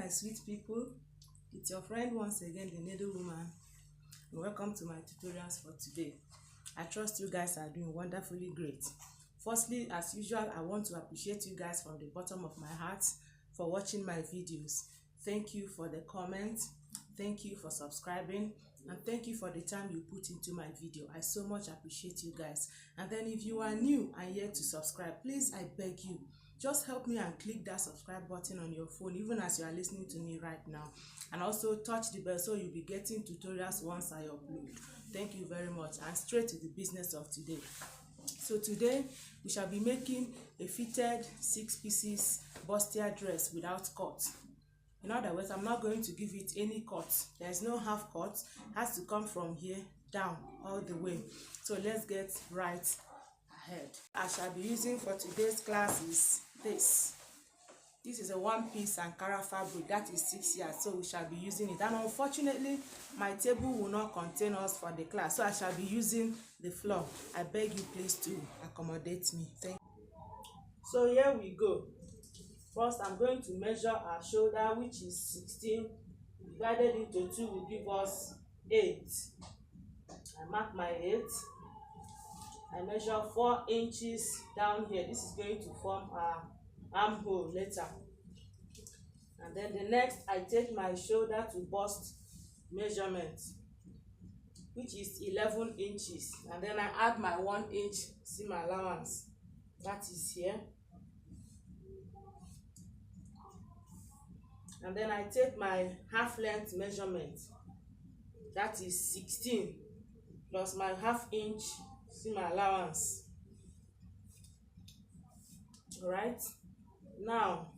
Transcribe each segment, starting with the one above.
my sweet people, it's your friend once again, the needle woman, and welcome to my tutorials for today. I trust you guys are doing wonderfully great. Firstly, as usual, I want to appreciate you guys from the bottom of my heart for watching my videos. Thank you for the comments, thank you for subscribing, and thank you for the time you put into my video. I so much appreciate you guys. And then if you are new and yet to subscribe, please, I beg you, just help me and click that subscribe button on your phone, even as you are listening to me right now. And also touch the bell so you'll be getting tutorials once I upload. Thank you very much. And straight to the business of today. So today we shall be making a fitted 6 pieces bustier dress without cut. In other words, I'm not going to give it any cut. There's no half cut. It has to come from here down all the way. So let's get right ahead. I shall be using for today's class is this. This is a 1-piece Ankara fabric that is 6 yards, so we shall be using it. And unfortunately, my table will not contain us for the class, so I shall be using the floor. I beg you please to accommodate me. Thank you. So here we go. First, I'm going to measure our shoulder, which is 16 divided into 2 will give us 8. I mark my 8. I measure 4 inches down here. This is going to form our armhole later. And then the next, I take my shoulder to bust measurement, which is 11 inches. And then I add my 1 inch seam allowance. That is here. And then I take my half length measurement. That is 16 plus my half inch seam allowance. Alright, now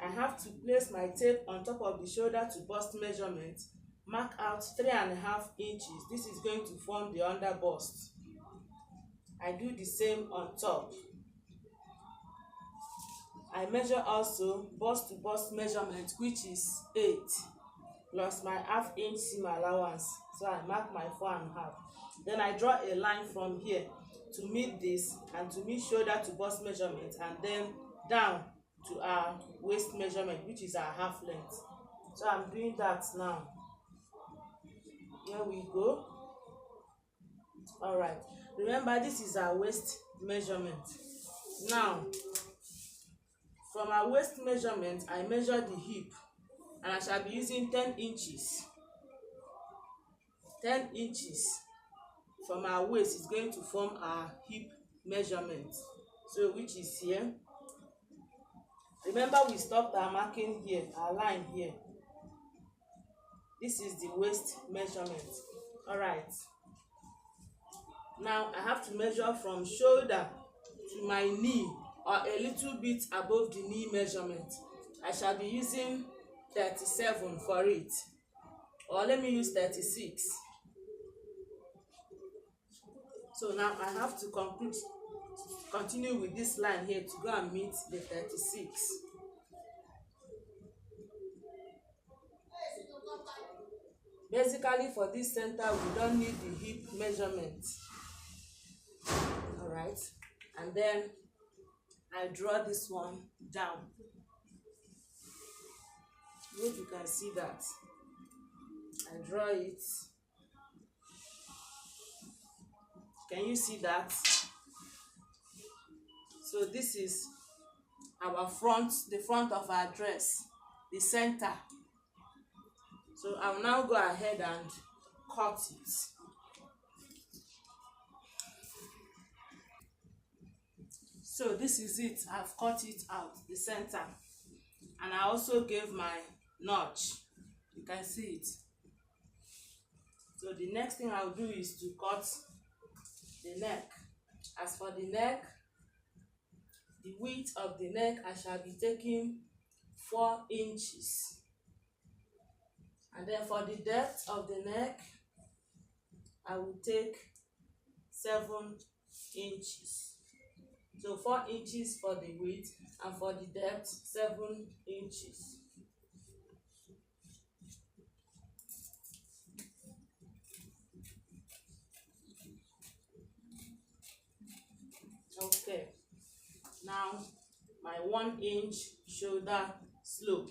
I have to place my tape on top of the shoulder to bust measurement. Mark out 3.5 inches. This is going to form the under bust. I do the same on top. I measure also bust to bust measurement, which is 8 plus my half inch seam allowance. So I mark my 4.5. Then I draw a line from here to meet this and to meet shoulder to bust measurement, and then down to our waist measurement, which is our half length. So I'm doing that now. Here we go. All right, remember this is our waist measurement. Now from our waist measurement, I measure the hip, and I shall be using 10 inches. 10 inches from our waist is going to form our hip measurement, so which is here. Remember, we stopped our marking here, our line here. This is the waist measurement. All right, now I have to measure from shoulder to my knee, or a little bit above the knee measurement. I shall be using 37 for it, or let me use 36. So now I have to continue with this line here to go and meet the 36. Basically, for this center, we don't need the hip measurement. All right, and then I draw this one down. Hope you can see that. I draw it. Can you see that? So this is our front, the front of our dress, the center. So I'll now go ahead and cut it. So this is it. I've cut it out, the center. And I also gave my notch. You can see it. So the next thing I'll do is to cut the neck. As for the neck, the width of the neck, I shall be taking 4 inches. And then for the depth of the neck, I will take 7 inches. So 4 inches for the width, and for the depth 7 inches. Okay, now my 1 inch shoulder slope.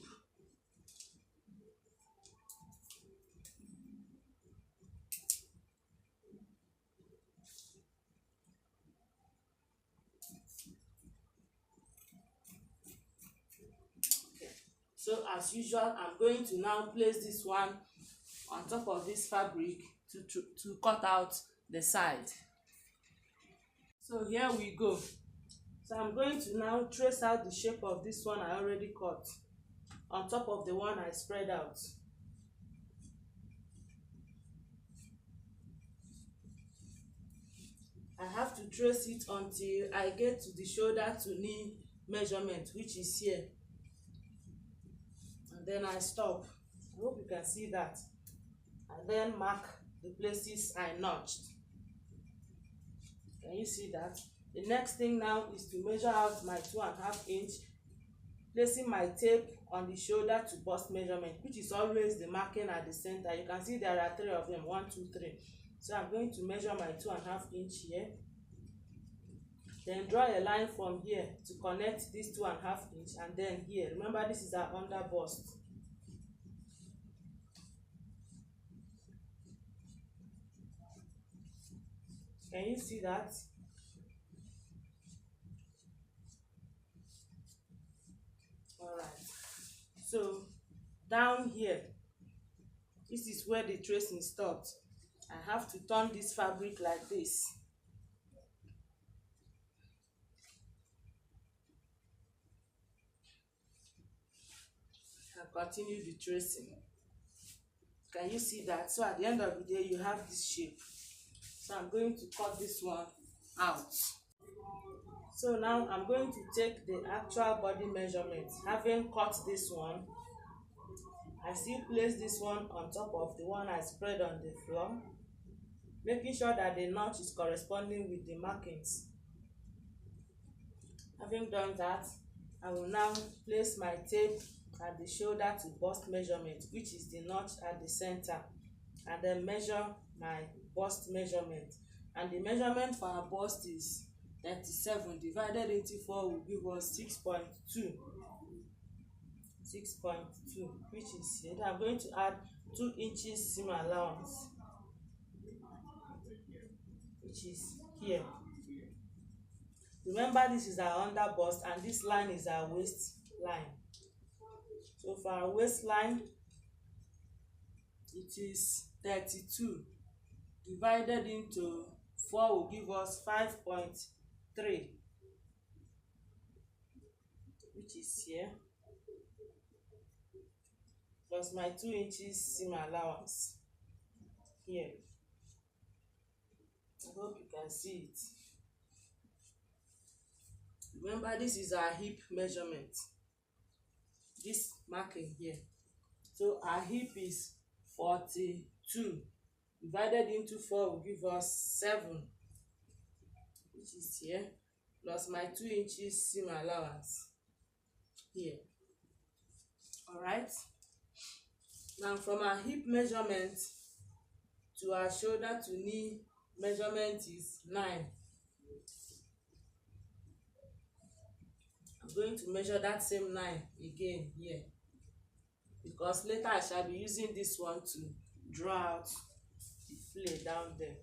So as usual, I'm going to now place this one on top of this fabric to cut out the side. So here we go. So I'm going to now trace out the shape of this one I already cut on top of the one I spread out. I have to trace it until I get to the shoulder to knee measurement, which is here, and then I stop. I hope you can see that. And then mark the places I notched. Can you see that? The next thing now is to measure out my 2.5 inch, placing my tape on the shoulder to bust measurement, which is always the marking at the center. You can see there are 3 of them, 1, 2, 3. So I'm going to measure my 2.5 inch here. Then draw a line from here to connect this 2.5 inch, and then here. Remember, this is our under bust. Can you see that? Alright. So down here, this is where the tracing stopped. I have to turn this fabric like this. And continue the tracing. Can you see that? So at the end of the day, you have this shape. So I'm going to cut this one out. So now I'm going to take the actual body measurement. Having cut this one, I still place this one on top of the one I spread on the floor, making sure that the notch is corresponding with the markings. Having done that, I will now place my tape at the shoulder to bust measurement, which is the notch at the center, and then measure my bust measurement. And the measurement for our bust is 37 divided into 4 will give us 6.2, which is here. I'm going to add 2 inches seam allowance, which is here. Remember, this is our under bust and this line is our waist line. So for our waistline, it is 32 divided into 4 will give us 5.3, which is here, plus my 2 inches seam allowance here. I hope you can see it. Remember, this is our hip measurement, this marking here. So our hip is 42 divided into 4 will give us 7, which is here, plus my 2 inches seam allowance here. All right. Now from our hip measurement to our shoulder to knee measurement is 9. I'm going to measure that same 9 again here, because later I shall be using this one to draw out the flare down there.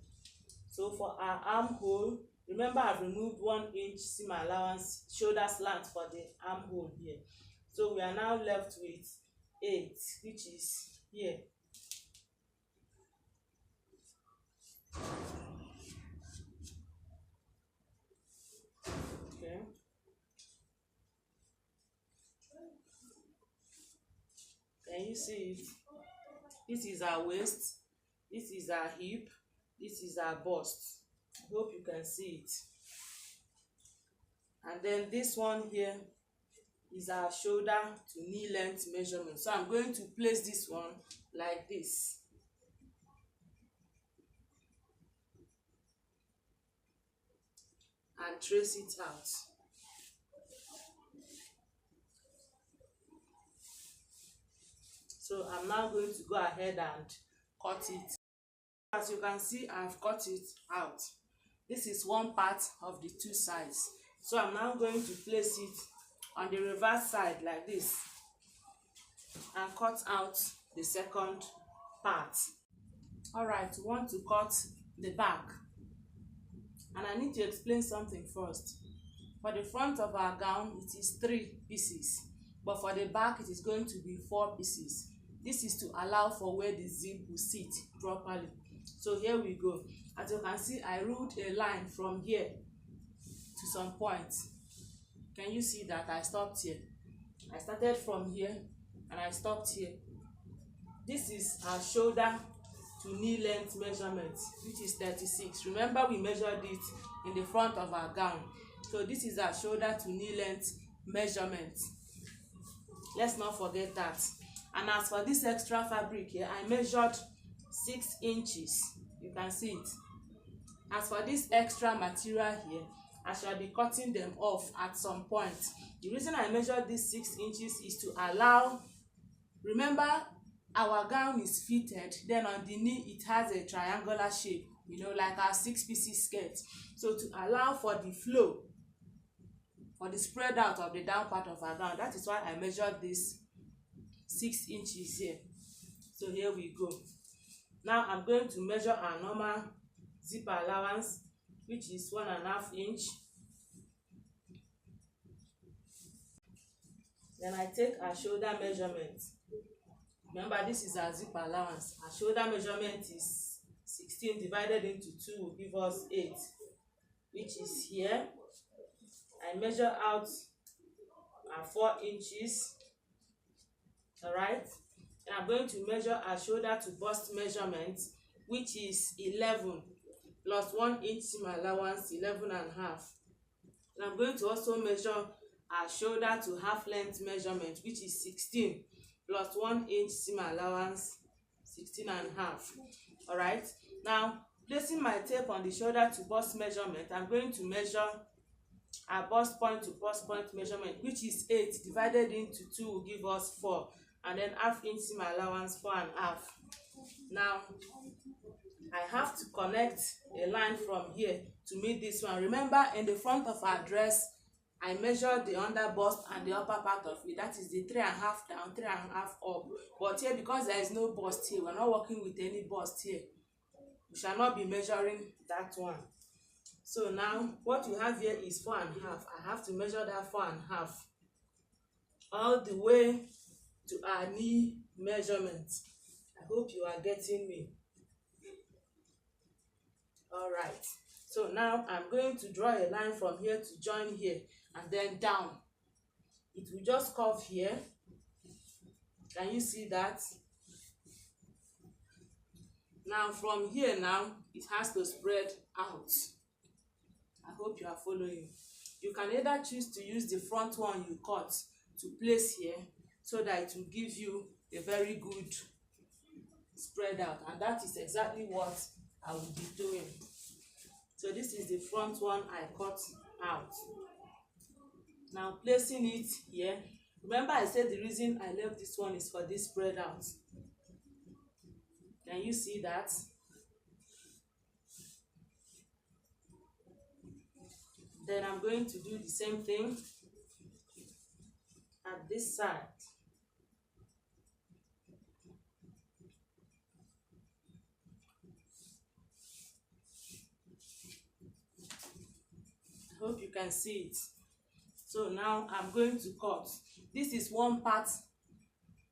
So for our armhole, remember I've removed 1 inch seam allowance, shoulder slant for the armhole here. So we are now left with 8, which is here. Okay. Can you see it? This is our waist, this is our hip, this is our bust. I hope you can see it. And then this one here is our shoulder to knee length measurement. So I'm going to place this one like this. And trace it out. So I'm now going to go ahead and cut it. As you can see, I've cut it out. This is one part of the 2 sides. So I'm now going to place it on the reverse side like this and cut out the second part. All right, we want to cut the back. And I need to explain something first. For the front of our gown, it is 3 pieces. but for the back it is going to be 4 pieces. This is to allow for where the zip will sit properly. So here we go. As you can see, I ruled a line from here to some point. Can you see that I stopped here? I started from here and I stopped here. This is our shoulder to knee length measurement, which is 36. Remember, we measured it in the front of our gown. So this is our shoulder to knee length measurement. Let's not forget that. And as for this extra fabric here, I measured 6 inches. You can see it. As for this extra material here, I shall be cutting them off at some point. The reason I measured this 6 inches is to allow, remember, our gown is fitted, then on the knee it has a triangular shape, you know, like our 6 pieces skirt. So to allow for the flow, for the spread out of the down part of our gown, that is why I measured this 6 inches here. So here we go. Now I'm going to measure our normal zip allowance, which is 1.5 inch. Then I take our shoulder measurement. Remember, this is our zip allowance. Our shoulder measurement is 16 divided into 2 will give us 8, which is here. I measure out our 4 inches. All right. And I'm going to measure our shoulder to bust measurement, which is 11 plus 1 inch seam allowance, 11.5. And I'm going to also measure our shoulder to half length measurement, which is 16 plus 1 inch seam allowance, 16.5. All right. Now, placing my tape on the shoulder to bust measurement, I'm going to measure our bust point to bust point measurement, which is 8 divided into 2 will give us 4, and then half inch seam allowance, 4.5. Now I have to connect a line from here to meet this one. Remember, in the front of our dress, I measured the under bust and the upper part of it. That is the 3.5 down, 3.5 up. But here, because there is no bust here, we're not working with any bust here. We shall not be measuring that one. So now what you have here is 4.5. I have to measure that 4.5 all the way to our knee measurement. I hope you are getting me. All right. So now I'm going to draw a line from here to join here and then down. It will just curve here. Can you see that? Now from here now, it has to spread out. I hope you are following. You can either choose to use the front one you cut to place here so that it will give you a very good spread out, and that is exactly what I will be doing. So this is the front one I cut out. Now placing it here. Remember, I said the reason I left this one is for this spread out. Can you see that? Then I'm going to do the same thing at this side. I hope you can see it. So now I'm going to cut. This is one part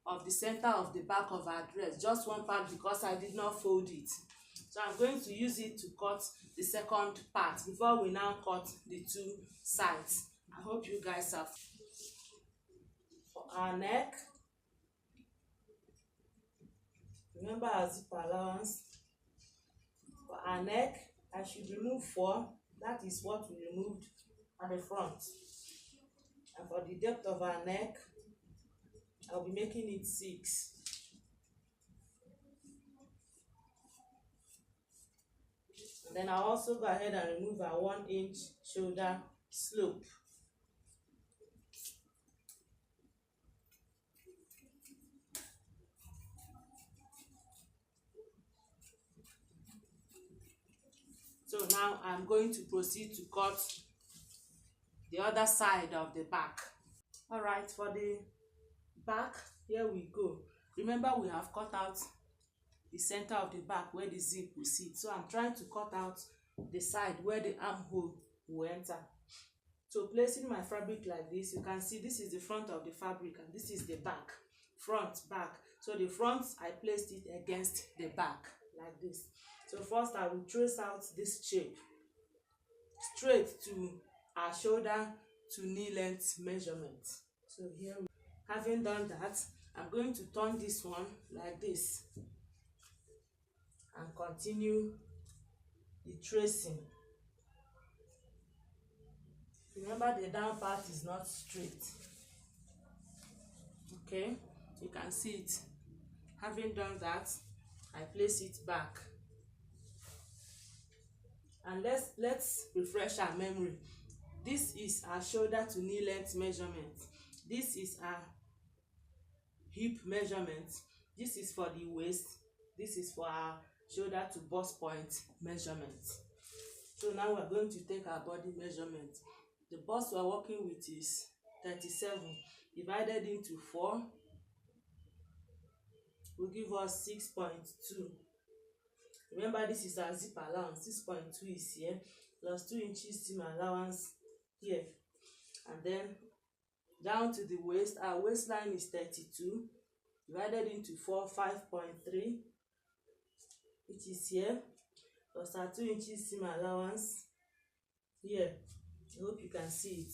of the center of the back of our dress, just one part, because I did not fold it. So I'm going to use it to cut the second part before we now cut the 2 sides. I hope you guys have. For our neck, remember our zip allowance. For our neck, I should remove 4. That is what we removed at the front. And for the depth of our neck, I'll be making it 6. And then I'll also go ahead and remove our 1 inch shoulder slope. So now I'm going to proceed to cut the other side of the back. All right, for the back, here we go. Remember, we have cut out the center of the back where the zip will sit. So I'm trying to cut out the side where the armhole will enter. So placing my fabric like this, you can see this is the front of the fabric and this is the back, front, back. So the front, I placed it against the back like this. So first I will trace out this shape straight to our shoulder to knee length measurement. So here, having done that, I'm going to turn this one like this and continue the tracing. Remember, the down part is not straight. Okay, you can see it. Having done that, I place it back. And let's refresh our memory. This is our shoulder to knee length measurement. This is our hip measurement. This is for the waist. This is for our shoulder to bust point measurement. So now we're going to take our body measurement. The bust we're working with is 37 divided into 4 will give us 6.2. Remember, this is our zip allowance. 6.2 is here, plus 2 inches seam allowance here. And then down to the waist, our waistline is 32 divided into 4, 5.3, which is here, plus our 2 inches seam allowance here. I hope you can see it.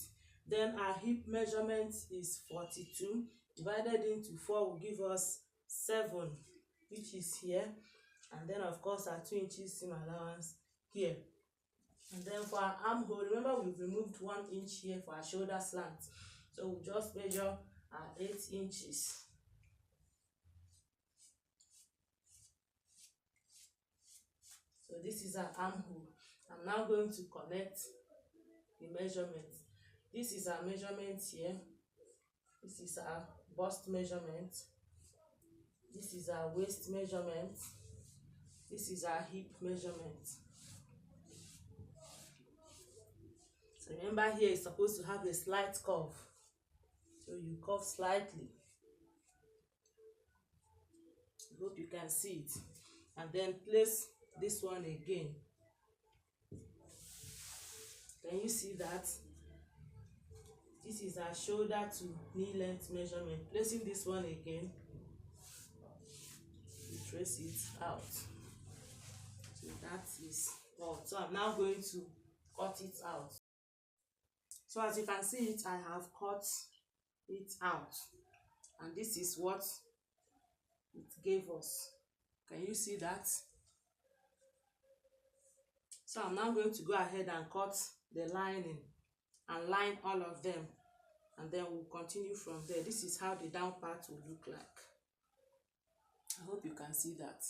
Then our hip measurement is 42 divided into 4 will give us 7, which is here. And then of course our 2 inches seam allowance here. And then for our armhole, remember we've removed 1 inch here for our shoulder slant, so we'll just measure our 8 inches. So this is our armhole. I'm now going to connect the measurement. This is our measurement here. This is our bust measurement. This is our waist measurement. This is our hip measurement. So remember, here it's supposed to have a slight curve. So you curve slightly. I hope you can see it. And then place this one again. Can you see that? This is our shoulder to knee length measurement. Placing this one again, we trace it out. So that is all. So I'm now going to cut it out. So as you can see it, I have cut it out. And this is what it gave us. Can you see that? So I'm now going to go ahead and cut the lining and line all of them, and then we'll continue from there. This is how the down part will look like. I hope you can see that.